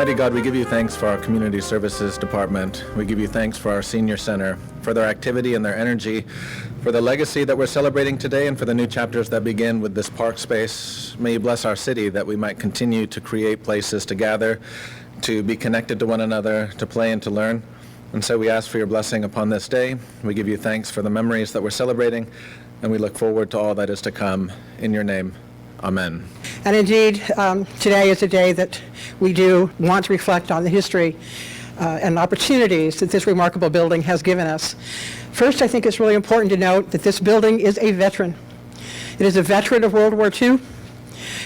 Almighty God, we give you thanks for our Community Services Department. We give you thanks for our Senior Center, for their activity and their energy, for the legacy that we're celebrating today, and for the new chapters that begin with this park space. May you bless our city that we might continue to create places to gather, to be connected to one another, to play and to learn. And so we ask for your blessing upon this day. We give you thanks for the memories that we're celebrating, and we look forward to all that is to come. In your name, amen. And indeed, today is a day that we do want to reflect on the history and opportunities that this remarkable building has given us. First, I think it's really important to note that this building is a veteran. It is a veteran of World War II.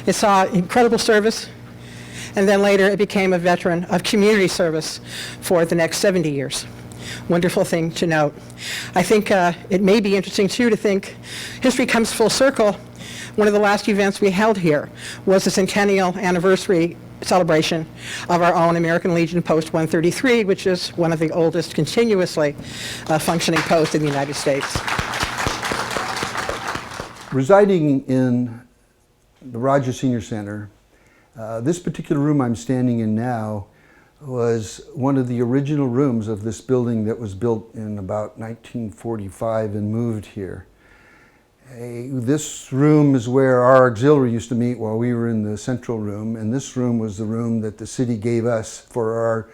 It saw incredible service, and then later it became a veteran of community service for the next 70 years. Wonderful thing to note. I think it may be interesting, too, to think history comes full circle. One of the last events we held here was the centennial anniversary celebration of our own American Legion Post 133, which is one of the oldest continuously functioning posts in the United States. Residing in the Rodgers Senior Center, this particular room I'm standing in now was one of the original rooms of this building that was built in about 1945 and moved here. This room is where our auxiliary used to meet while we were in the central room, and this room was the room that the city gave us for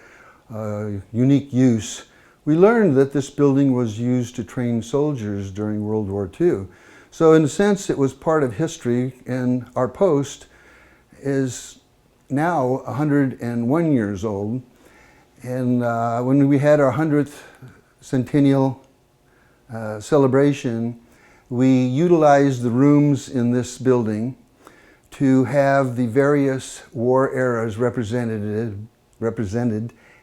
our unique use. We learned that this building was used to train soldiers during World War II. So in a sense, it was part of history, and our post is now 101 years old. And when we had our 100th centennial celebration, we utilized the rooms in this building to have the various war eras represented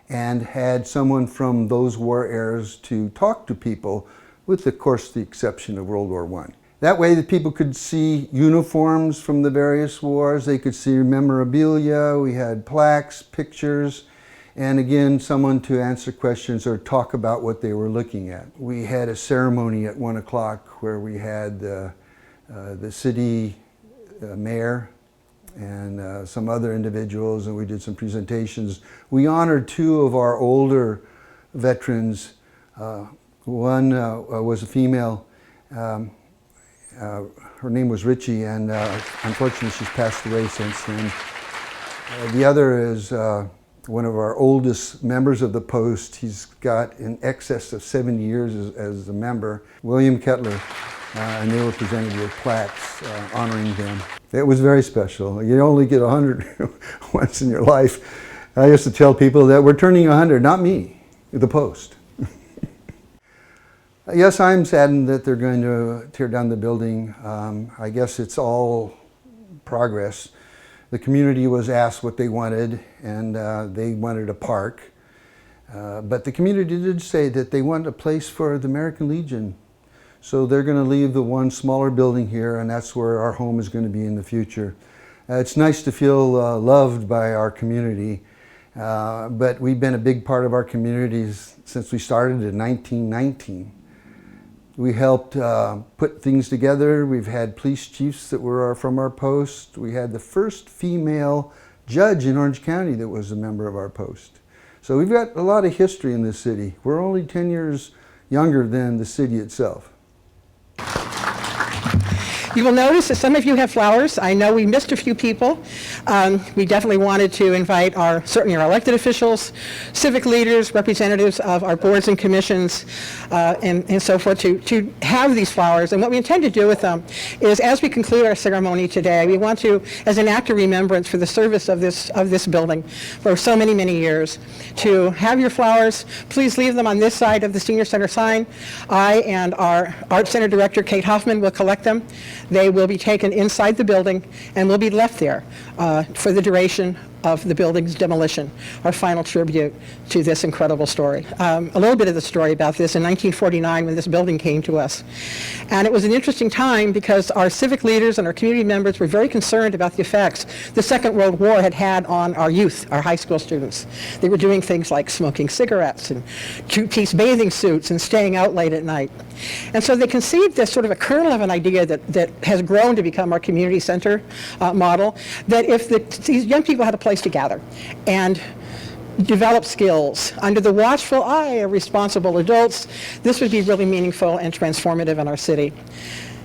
and had someone from those war eras to talk to people, with, of course, the exception of World War I. That way the people could see uniforms from the various wars, they could see memorabilia, we had plaques, pictures, and again, someone to answer questions or talk about what they were looking at. We had a ceremony at 1 o'clock where we had the city mayor and some other individuals, and we did some presentations. We honored two of our older veterans. One was a female. Her name was Richie, and unfortunately she's passed away since then. The other is one of our oldest members of the post. He's got in excess of 70 years as a member, William Kettler, and they were presented with plaques honoring them. It was very special. You only get 100 once in your life. I used to tell people that we're turning 100, not me, the post. Yes, I'm saddened that they're going to tear down the building. I guess it's all progress. The community was asked what they wanted, and they wanted a park. But the community did say that they want a place for the American Legion. So they're going to leave the one smaller building here, and that's where our home is going to be in the future. It's nice to feel loved by our community, but we've been a big part of our communities since we started in 1919. We helped put things together. We've had police chiefs that were from our post. We had the first female judge in Orange County that was a member of our post. So we've got a lot of history in this city. We're only 10 years younger than the city itself. You will notice that some of you have flowers. I know we missed a few people. We definitely wanted to invite certainly our elected officials, civic leaders, representatives of our boards and commissions, and so forth to have these flowers. And what we intend to do with them is, as we conclude our ceremony today, we want to, as an act of remembrance for the service of this building for so many, many years, to have your flowers. Please leave them on this side of the Senior Center sign. I and our Art Center Director, Kate Hoffman, will collect them. They will be taken inside the building and will be left there for the duration of the building's demolition, our final tribute to this incredible story. A little bit of the story about this in 1949 when this building came to us. And it was an interesting time because our civic leaders and our community members were very concerned about the effects the Second World War had had on our youth, our high school students. They were doing things like smoking cigarettes and two-piece bathing suits and staying out late at night. And so they conceived this sort of a kernel of an idea that has grown to become our community center model, that if these young people had a place place to gather and develop skills under the watchful eye of responsible adults. This would be really meaningful and transformative in our city.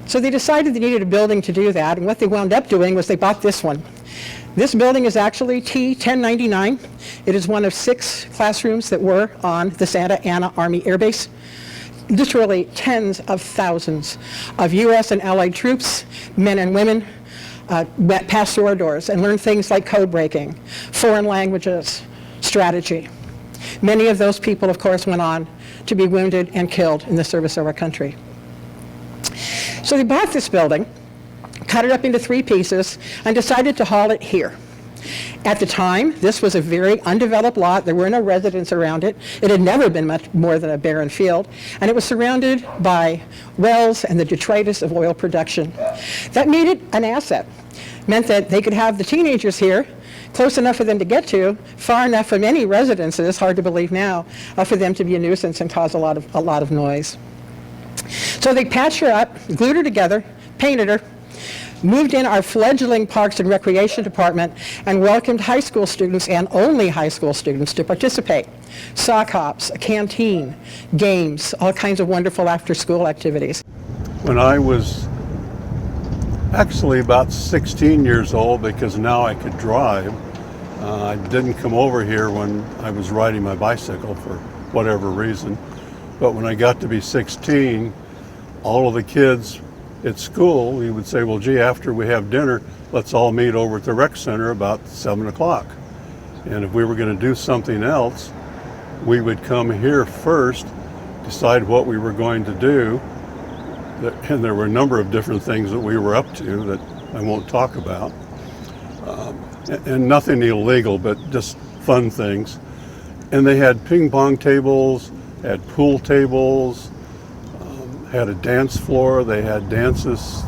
So they decided they needed a building to do that, and what they wound up doing was they bought this one. This building is actually T-1099. It is one of 6 classrooms that were on the Santa Ana Army Air Base. Literally tens of thousands of U.S. and allied troops, men and women, went past through our doors and learned things like code breaking, foreign languages, strategy. Many of those people, of course, went on to be wounded and killed in the service of our country. So they bought this building, cut it up into 3 pieces, and decided to haul it here. At the time, this was a very undeveloped lot. There were no residents around it. It had never been much more than a barren field, and it was surrounded by wells and the detritus of oil production. That made it an asset. Meant that they could have the teenagers here, close enough for them to get to, far enough from any residences, hard to believe now, for them to be a nuisance and cause a lot of noise. So they patched her up, glued her together, painted her, moved in our fledgling Parks and Recreation Department, and welcomed high school students, and only high school students, to participate. Sock hops, a canteen, games, all kinds of wonderful after-school activities. When I was actually about 16 years old, because now I could drive, I didn't come over here when I was riding my bicycle for whatever reason. But when I got to be 16, all of the kids at school, we would say, well, gee, after we have dinner, let's all meet over at the rec center about 7 o'clock. And if we were going to do something else, we would come here first, decide what we were going to do. And there were a number of different things that we were up to that I won't talk about. And nothing illegal, but just fun things. And they had ping pong tables, had pool tables, had a dance floor. They had dances,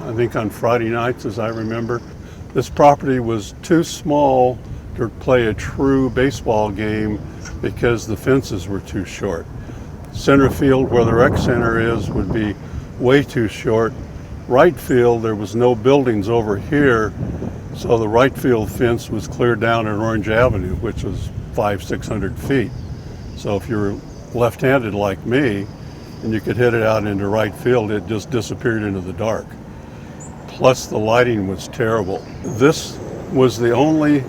I think on Friday nights, as I remember. This property was too small to play a true baseball game because the fences were too short. Center field, where the rec center is, would be way too short. Right field, there was no buildings over here, so the right field fence was clear down at Orange Avenue, which was 500-600 feet. So if you're left-handed like me, and you could hit it out into right field, it just disappeared into the dark. Plus the lighting was terrible. This was the only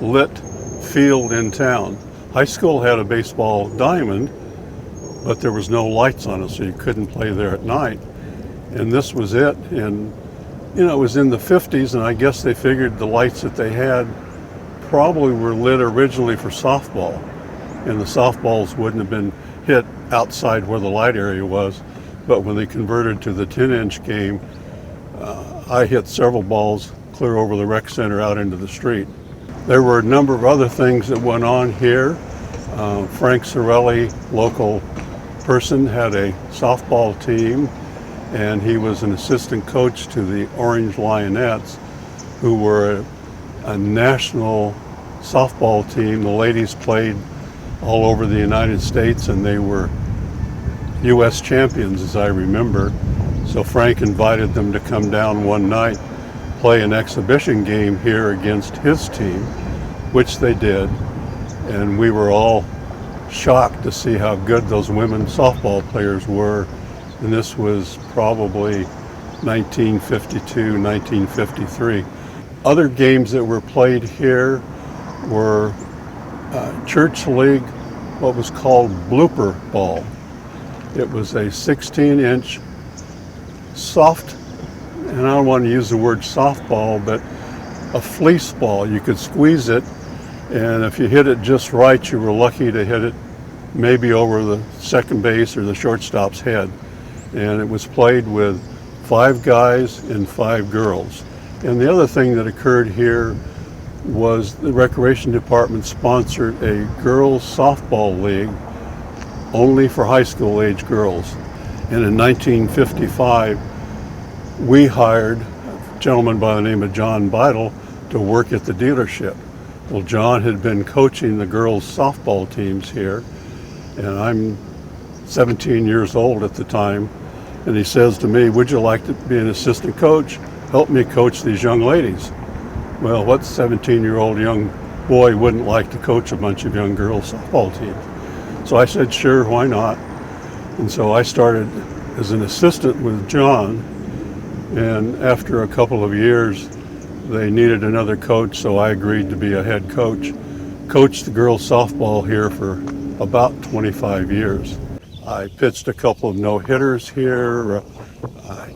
lit field in town. High school had a baseball diamond, but there was no lights on it, so you couldn't play there at night. And this was it. And you know, it was in the 50s, and I guess they figured the lights that they had probably were lit originally for softball, and the softballs wouldn't have been hit outside where the light area was. But when they converted to the 10-inch game, I hit several balls clear over the rec center out into the street. There were a number of other things that went on here. Frank Sorelli, local person, had a softball team, and he was an assistant coach to the Orange Lionettes, who were a national softball team. The ladies played all over the United States, and they were U.S. champions, as I remember. So Frank invited them to come down one night, play an exhibition game here against his team, which they did. And we were all shocked to see how good those women softball players were. And this was probably 1952, 1953. Other games that were played here were Church League, what was called blooper ball. It was a 16-inch soft, and I don't want to use the word softball, but a fleece ball. You could squeeze it, and if you hit it just right, you were lucky to hit it maybe over the second base or the shortstop's head. And it was played with 5 guys and 5 girls. And the other thing that occurred here was the Recreation Department sponsored a girls softball league only for high school age girls. And in 1955, we hired a gentleman by the name of John Beidel to work at the dealership. Well, John had been coaching the girls softball teams here, and I'm 17 years old at the time, and he says to me, would you like to be an assistant coach? Help me coach these young ladies. Well, what 17-year-old young boy wouldn't like to coach a bunch of young girls softball teams? So I said, sure, why not? And so I started as an assistant with John, and after a couple of years, they needed another coach, so I agreed to be a head coach. Coached the girls softball here for about 25 years. I pitched a couple of no-hitters here. I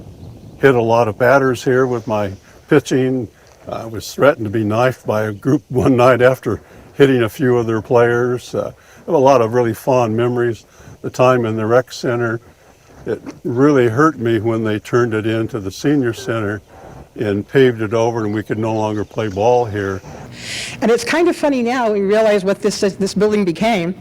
hit a lot of batters here with my pitching. I was threatened to be knifed by a group one night after hitting a few of their players. I have a lot of really fond memories. The time in the rec center, it really hurt me when they turned it into the senior center and paved it over, and we could no longer play ball here. And it's kind of funny now, we realize what this building became.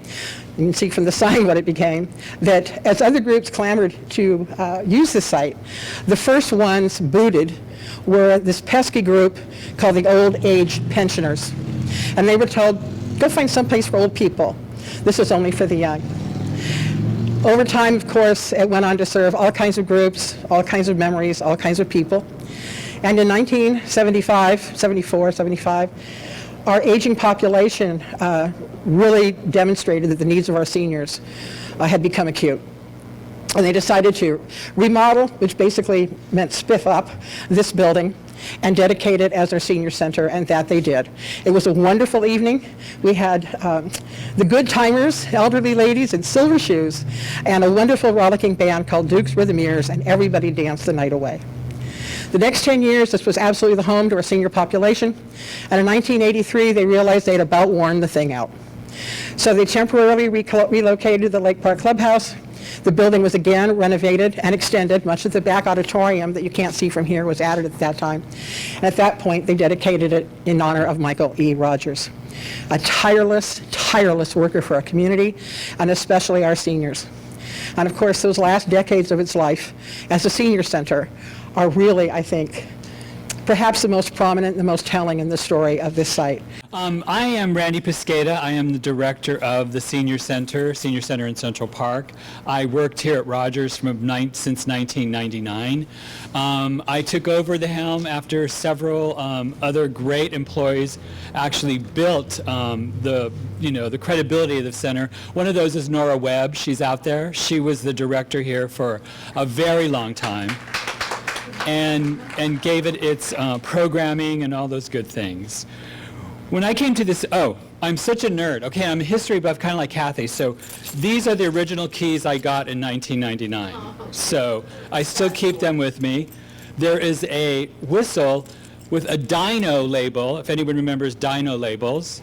You can see from the sign what it became, that as other groups clamored to use the site, the first ones booted were this pesky group called the Old Age Pensioners. And they were told, go find someplace for old people. This is only for the young. Over time, of course, it went on to serve all kinds of groups, all kinds of memories, all kinds of people. And in 1975, our aging population really demonstrated that the needs of our seniors had become acute. And they decided to remodel, which basically meant spiff up this building and dedicate it as their senior center, and that they did. It was a wonderful evening. We had the good timers, elderly ladies in silver shoes, and a wonderful rollicking band called Dukes Rhythmiers, and everybody danced the night away. The next 10 years, this was absolutely the home to our senior population, and in 1983, they realized they'd about worn the thing out. So they temporarily relocated to the Lake Park Clubhouse. The building was again renovated and extended, much as the back auditorium that you can't see from here was added at that time. And at that point, they dedicated it in honor of Michael E. Rodgers, a tireless worker for our community, and especially our seniors. And of course, those last decades of its life as a senior center are really, I think, perhaps the most prominent and the most telling in the story of this site. I am Randy Piscata. I am the director of the Senior Center in Central Park. I worked here at Rodgers since 1999. I took over the helm after several other great employees actually built the credibility of the center. One of those is Nora Webb. She's out there. She was the director here for a very long time, and gave it its programming and all those good things. When I came to this, I'm such a nerd. Okay, I'm a history buff, kind of like Kathy. So these are the original keys I got in 1999. So I still keep them with me. There is a whistle with a dino label, if anyone remembers dino labels,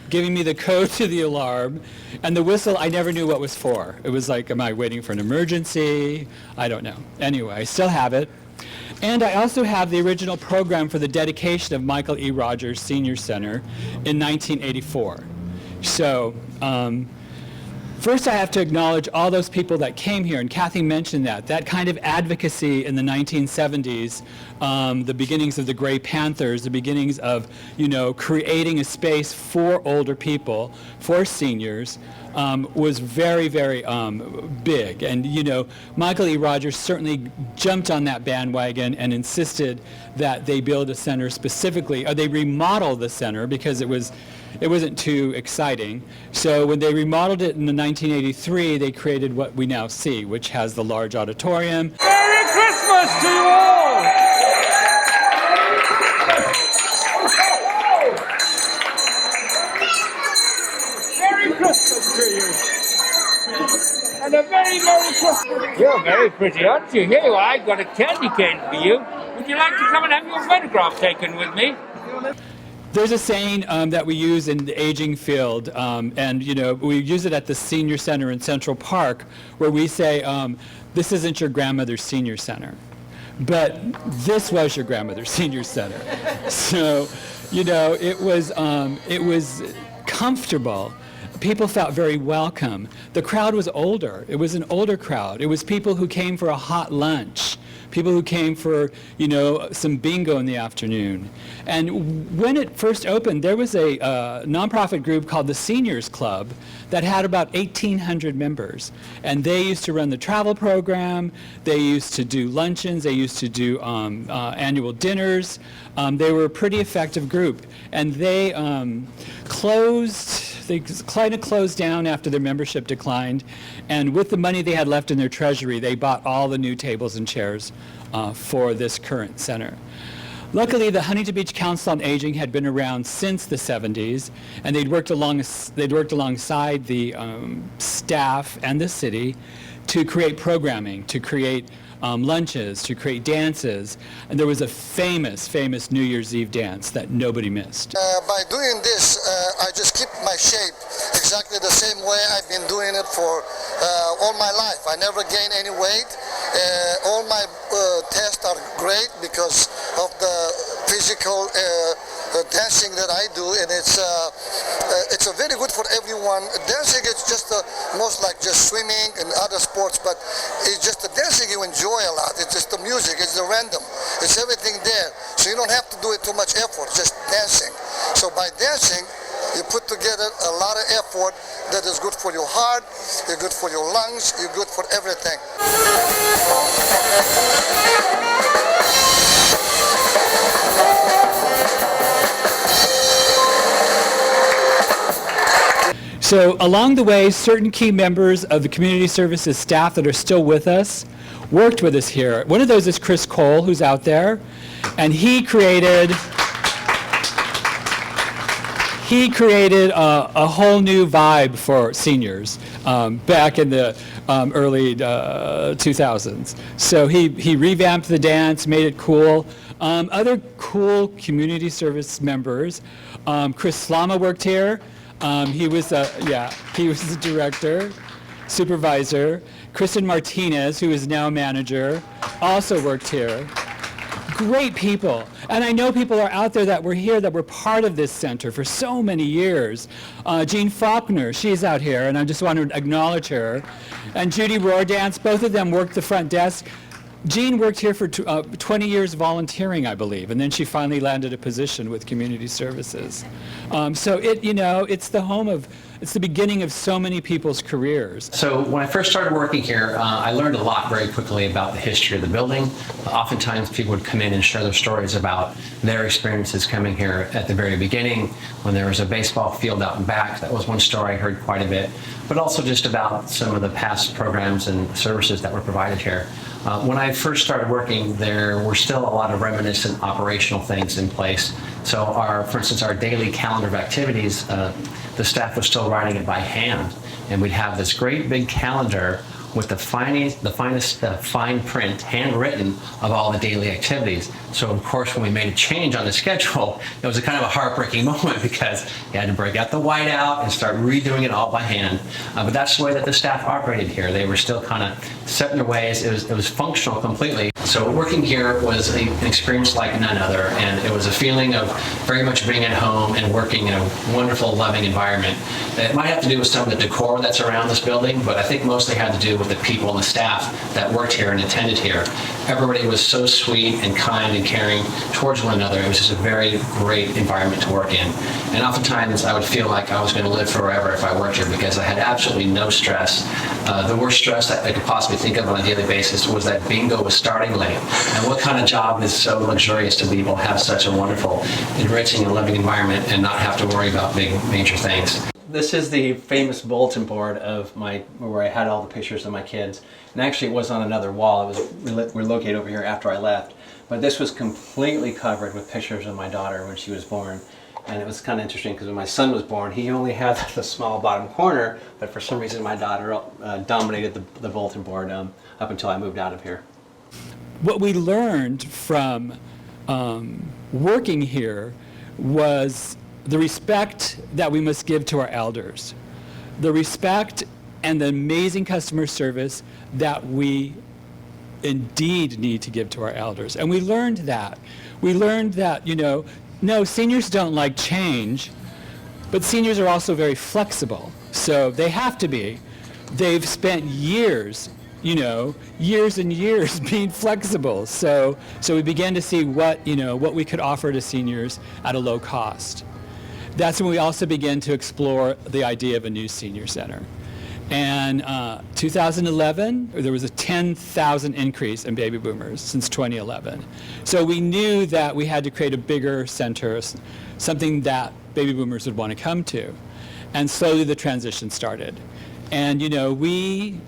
giving me the code to the alarm. And the whistle, I never knew what was for. It was like, am I waiting for an emergency? I don't know. Anyway, I still have it. And I also have the original program for the dedication of Michael E. Rodgers Senior Center in 1984. So first I have to acknowledge all those people that came here, and Kathy mentioned that kind of advocacy in the 1970s, the beginnings of the Gray Panthers, the beginnings of, creating a space for older people, for seniors, was very, very big. And, Michael E. Rodgers certainly jumped on that bandwagon and insisted that they build a center specifically, or they remodel the center because it wasn't too exciting. So when they remodeled it in the 1983, they created what we now see, which has the large auditorium. Merry Christmas to you all! Merry Christmas to you! And a very Merry Christmas! You're very pretty, aren't you? Here you are, I've got a candy cane for you. Would you like to come and have your photograph taken with me? There's a saying that we use in the aging field, and we use it at the Senior Center in Central Park, where we say, this isn't your grandmother's senior center, but this was your grandmother's senior center. So, it was comfortable. people felt very welcome. The crowd was older. It was an older crowd. It was people who came for a hot lunch, people who came for, some bingo in the afternoon. And when it first opened, there was a nonprofit group called the Seniors Club that had about 1,800 members. And they used to run the travel program. They used to do luncheons. They used to do annual dinners. They were a pretty effective group. And they kind of closed down after their membership declined. And with the money they had left in their treasury, they bought all the new tables and chairs for this current center. Luckily, the Huntington Beach Council on Aging had been around since the 70s, and they'd worked alongside the staff and the city to create programming, to create lunches, to create dances. And there was a famous New Year's Eve dance that nobody missed. By doing this, I just keep my shape exactly the same way I've been doing it for all my life. I never gain any weight. All my tests are great because of the physical dancing that I do, and it's a very good for everyone. Dancing is just most like just swimming and other sports, but it's just the dancing you enjoy a lot. It's just the music, it's the random, it's everything there. So you don't have to do it too much effort, just dancing. So by dancing, you put together a lot of effort that is good for your heart, you're good for your lungs, you're good for everything. So along the way, certain key members of the community services staff that are still with us worked with us here. One of those is Chris Cole, who's out there, and he created a whole new vibe for seniors back in the early 2000s. So he revamped the dance, made it cool. Other cool community service members, Chris Slama worked here. He was the director, supervisor. Kristen Martinez, who is now manager, also worked here. Great people. And I know people are out there that were here, that were part of this center for so many years. Jean Faulkner, she's out here, and I just want to acknowledge her. And Judy Roordance, both of them worked the front desk. Jean worked here for 20 years volunteering, I believe, and then she finally landed a position with community services. So it's the beginning of so many people's careers. So when I first started working here, I learned a lot very quickly about the history of the building. Oftentimes people would come in and share their stories about their experiences coming here at the very beginning, when there was a baseball field out in back. That was one story I heard quite a bit, but also just about some of the past programs and services that were provided here. When I first started working, there were still a lot of reminiscent operational things in place. So for instance, our daily calendar of activities, the staff was still writing it by hand. And we'd have this great big calendar with the finest fine print, handwritten, of all the daily activities. So of course, when we made a change on the schedule, it was a kind of a heartbreaking moment because you had to break out the whiteout and start redoing it all by hand. But that's the way that the staff operated here. They were still kind of set in their ways. It was functional completely. So working here was an experience like none other, and it was a feeling of very much being at home and working in a wonderful, loving environment. It might have to do with some of the decor that's around this building, but I think mostly had to do with the people and the staff that worked here and attended here. Everybody was so sweet and kind and caring towards one another. It was just a very great environment to work in. And oftentimes I would feel like I was going to live forever if I worked here because I had absolutely no stress. The worst stress that I could possibly think of on a daily basis was that bingo was starting late. And what kind of job is so luxurious to be able to have such a wonderful, enriching and loving environment and not have to worry about big major things. This is the famous bulletin board of where I had all the pictures of my kids. And actually it was on another wall. It was relocated over here after I left. But this was completely covered with pictures of my daughter when she was born. And it was kind of interesting because when my son was born, he only had the small bottom corner, but for some reason my daughter dominated the bulletin board up until I moved out of here. What we learned from working here was the respect that we must give to our elders, the respect and the amazing customer service that we indeed need to give to our elders. And we learned that. We learned that, no, seniors don't like change. But seniors are also very flexible, so they have to be. They've spent years, years and years being flexible. So we began to see what we could offer to seniors at a low cost. That's when we also began to explore the idea of a new senior center. And 2011, there was a 10,000 increase in baby boomers since 2011. So we knew that we had to create a bigger center, something that baby boomers would want to come to. And slowly the transition started. And, we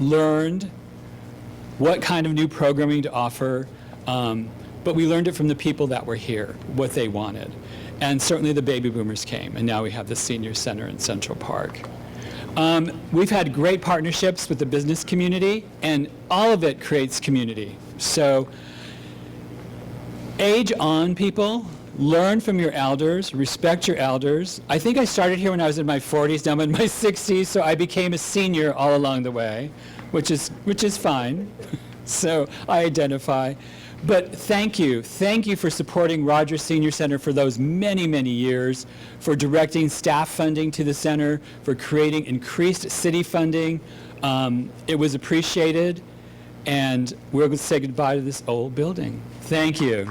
learned what kind of new programming to offer, but we learned it from the people that were here, what they wanted. And certainly the baby boomers came, and now we have the Senior Center in Central Park. We've had great partnerships with the business community, and all of it creates community. So age on, people. Learn from your elders, respect your elders. I think I started here when I was in my 40s, now I'm in my 60s, so I became a senior all along the way, which is fine. So I identify. But thank you for supporting Rodgers Senior Center for those many, many years, for directing staff funding to the center, for creating increased city funding. It was appreciated, and we're going to say goodbye to this old building. Thank you.